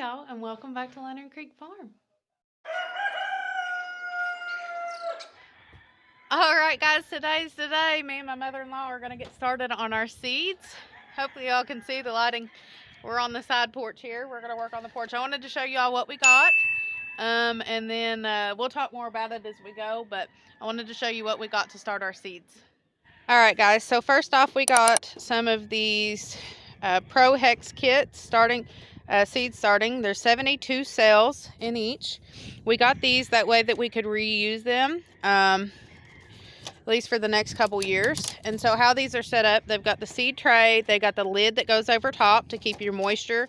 y'all, and welcome back to Lantern Creek Farm. All right, guys, today's the day. Me and my mother-in-law are going to get started on our seeds. Hopefully y'all can see the lighting. We're on the side porch here. We're going to work on the porch. I wanted to show y'all what we got, and then we'll talk more about it as we go, but I wanted to show you what we got to start our seeds. All right, guys, so first off, we got some of these Pro Hex kits seed starting. There's 72 cells in each. We got these that way that we could reuse them, at least for the next couple years. And so how these are set up, they've got the seed tray, they got the lid that goes over top to keep your moisture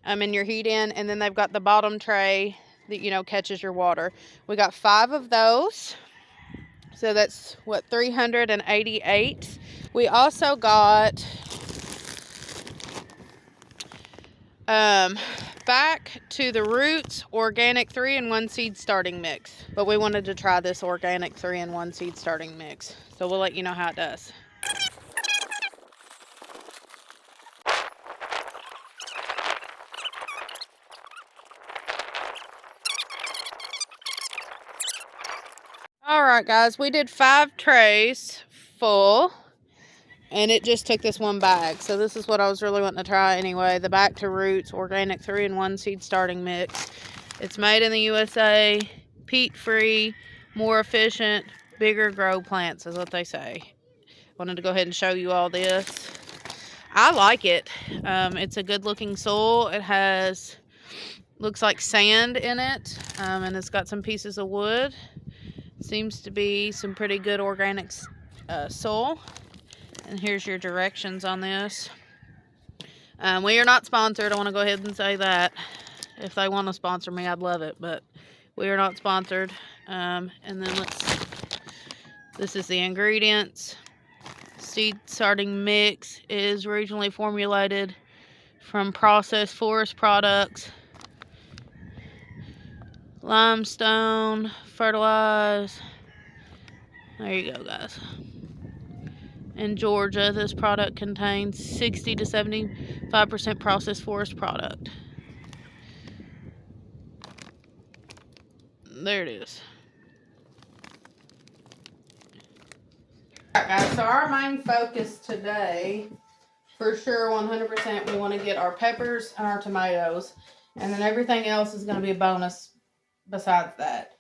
and your heat in, and then they've got the bottom tray that catches your water. We got 5 of those. So that's what, 388. We also got Back to the Roots organic 3-in-1 seed starting mix. But we wanted to try this organic 3-in-1 seed starting mix. So we'll let you know how it does. Alright guys, we did 5 trays full. And it just took this one bag. So this is what I was really wanting to try anyway. The Back to Roots organic 3-in-1 seed starting mix. It's made in the USA, peat-free, more efficient, bigger grow plants is what they say. Wanted to go ahead and show you all this. I like it. It's a good looking soil. It looks like sand in it, and it's got some pieces of wood. Seems to be some pretty good organic soil. And here's your directions on this. We are not sponsored. I want to go ahead and say that. If they want to sponsor me, I'd love it. But we are not sponsored. And then this is the ingredients. Seed starting mix is regionally formulated from processed forest products. Limestone, fertilize. There you go, guys. In Georgia, this product contains 60 to 75% processed forest product. There it is. Alright guys, so our main focus today, for sure 100%, we want to get our peppers and our tomatoes. And then everything else is going to be a bonus besides that.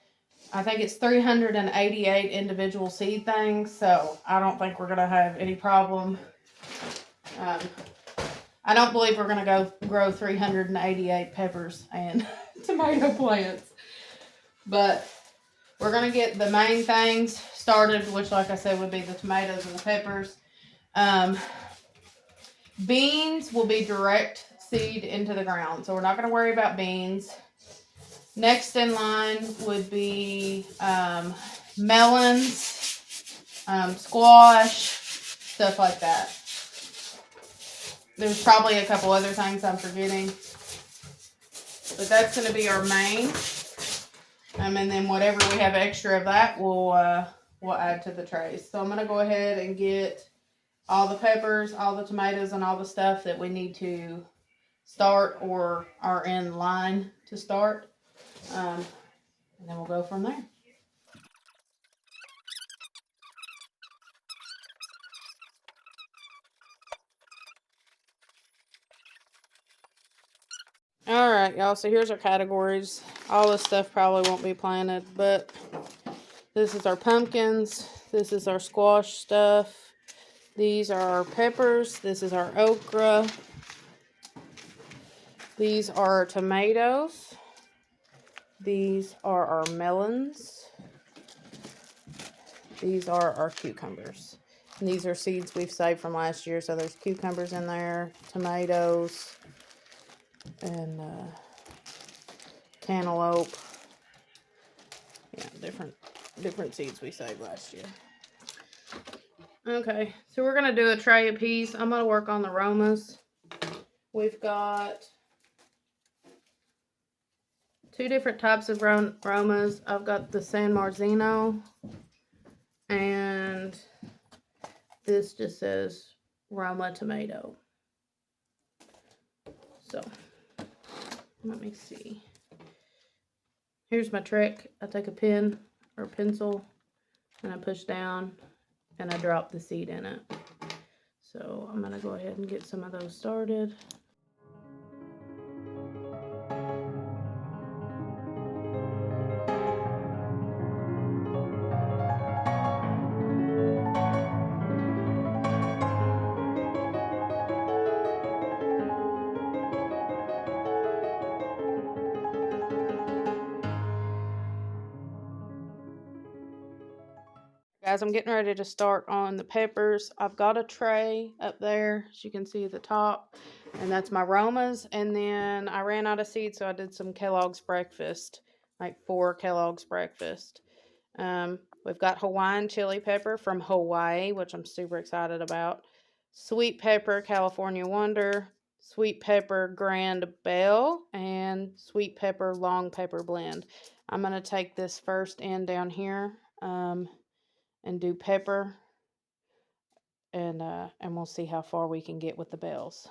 I think it's 388 individual seed things, so I don't think we're going to have any problem. I don't believe we're going to grow 388 peppers and tomato plants. But we're going to get the main things started, which, like I said, would be the tomatoes and the peppers. Beans will be direct seed into the ground, so we're not going to worry about beans. Next in line would be melons, squash, stuff like that. There's probably a couple other things I'm forgetting. But that's going to be our main. And then whatever we have extra of that, we'll add to the trays. So I'm going to go ahead and get all the peppers, all the tomatoes, and all the stuff that we need to start or are in line to start. And then we'll go from there. Alright, y'all, so here's our categories. All this stuff probably won't be planted, but this is our pumpkins. This is our squash stuff. These are our peppers. This is our okra. These are our tomatoes. These are our melons. These are our cucumbers. And these are seeds we've saved from last year. So there's cucumbers in there, tomatoes, and cantaloupe. Yeah, different seeds we saved last year. Okay, so we're going to do a tray apiece. I'm going to work on the Romas. We've got 2 different types of Romas. I've got the San Marzino, and this just says Roma tomato. So Let me see. Here's my trick. I take a pen or pencil and I push down and I drop the seed in it. So I'm going to go ahead and get some of those started. Guys, I'm getting ready to start on the peppers. I've got a tray up there, as you can see at the top, and that's my Romas. And then I ran out of seeds, so I did some Kellogg's Breakfast, like 4 Kellogg's Breakfast. We've got Hawaiian chili pepper from Hawaii, which I'm super excited about. Sweet pepper California Wonder, sweet pepper Grand Bell, and sweet pepper long pepper blend. I'm going to take this first end down here. And do pepper, and we'll see how far we can get with the bells.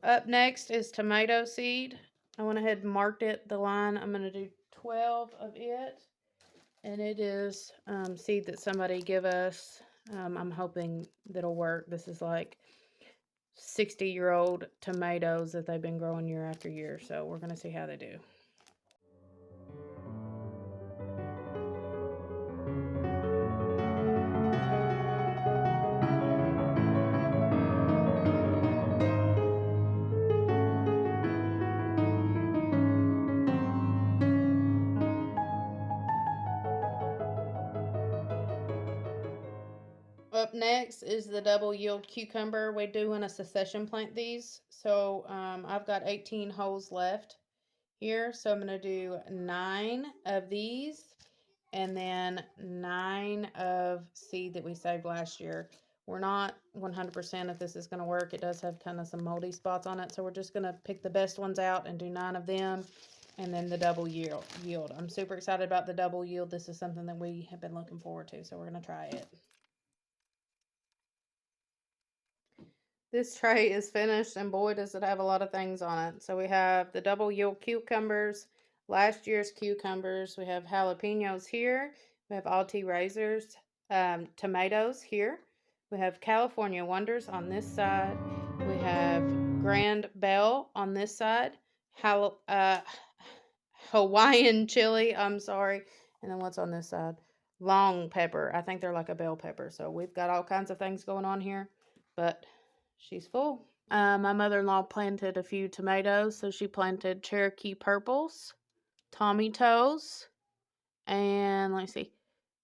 Up next is tomato seed. I went ahead and marked it, the line. I'm going to do 12 of it. And it is seed that somebody give us. I'm hoping that'll work. This is like 60-year-old tomatoes that they've been growing year after year. So we're going to see how they do. Up next is the double yield cucumber. We're doing a succession plant these. So I've got 18 holes left here. So I'm going to do 9 of these and then 9 of seed that we saved last year. We're not 100% if this is going to work. It does have kind of some moldy spots on it. So we're just going to pick the best ones out and do 9 of them. And then the double yield. I'm super excited about the double yield. This is something that we have been looking forward to. So we're going to try it. This tray is finished, and boy, does it have a lot of things on it. So we have the double yield cucumbers, last year's cucumbers. We have jalapenos here. We have Alti Razors, tomatoes here. We have California Wonders on this side. We have Grand Bell on this side. Hawaiian chili, I'm sorry. And then what's on this side? Long pepper. I think they're like a bell pepper. So we've got all kinds of things going on here, but she's full. My mother-in-law planted a few tomatoes, so she planted Cherokee Purples, Tommy Toes, and let me see.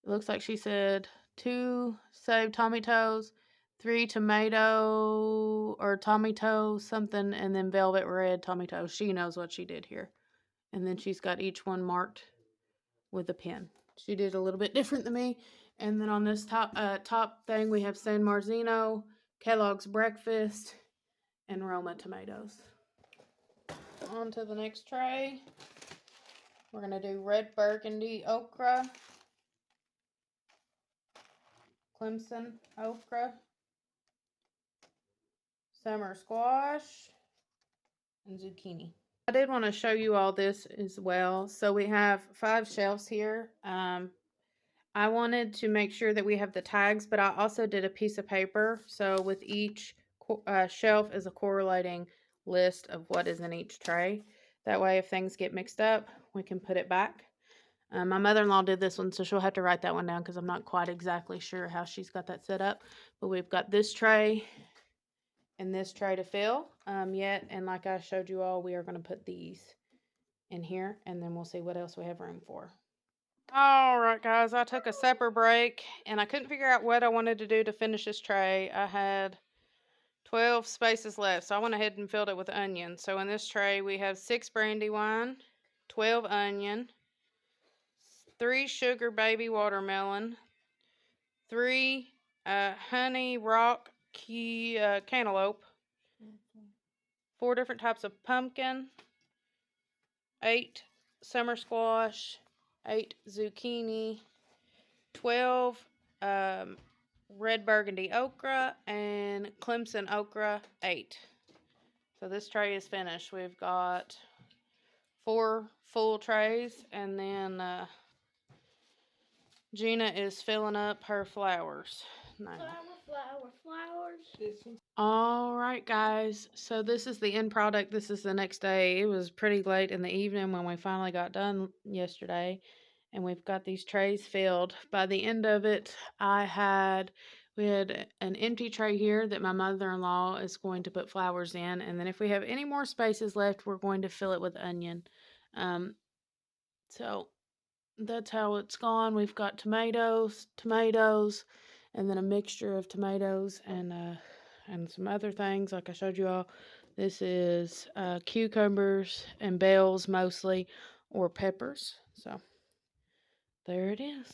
It looks like she said 2 saved Tommy Toes, 3 tomato or Tommy Toe something, and then Velvet Red Tommy Toes. She knows what she did here. And then she's got each one marked with a pen. She did a little bit different than me. And then on this top thing, we have San Marzino, Kellogg's Breakfast, and Roma tomatoes. On to the next tray. We're going to do red burgundy okra, Clemson okra, summer squash, and zucchini. I did want to show you all this as well. So we have 5 shelves here. I wanted to make sure that we have the tags, but I also did a piece of paper. So with each shelf is a correlating list of what is in each tray. That way, if things get mixed up, we can put it back. My mother-in-law did this one, so she'll have to write that one down because I'm not quite exactly sure how she's got that set up. But we've got this tray and this tray to fill yet. And like I showed you all, we are going to put these in here, and then we'll see what else we have room for. Alright guys, I took a supper break and I couldn't figure out what I wanted to do to finish this tray. I had 12 spaces left, so I went ahead and filled it with onion. So in this tray we have 6 Brandywine, 12 onion, 3 sugar baby watermelon, 3 honey rock cantaloupe, 4 different types of pumpkin, 8 summer squash, 8 zucchini, 12 red burgundy okra, and Clemson okra, 8. So this tray is finished. We've got 4 full trays, and then Gina is filling up her flowers now. This one's Alright guys, so this is the end product. This is the next day. It was pretty late in the evening when we finally got done yesterday, and we've got these trays filled. By the end of it, we had an empty tray here that my mother-in-law is going to put flowers in, and then if we have any more spaces left, we're going to fill it with onion. So that's how it's gone. We've got tomatoes, and then a mixture of tomatoes and some other things like I showed you all. This is cucumbers and bells mostly, or peppers. So there it is.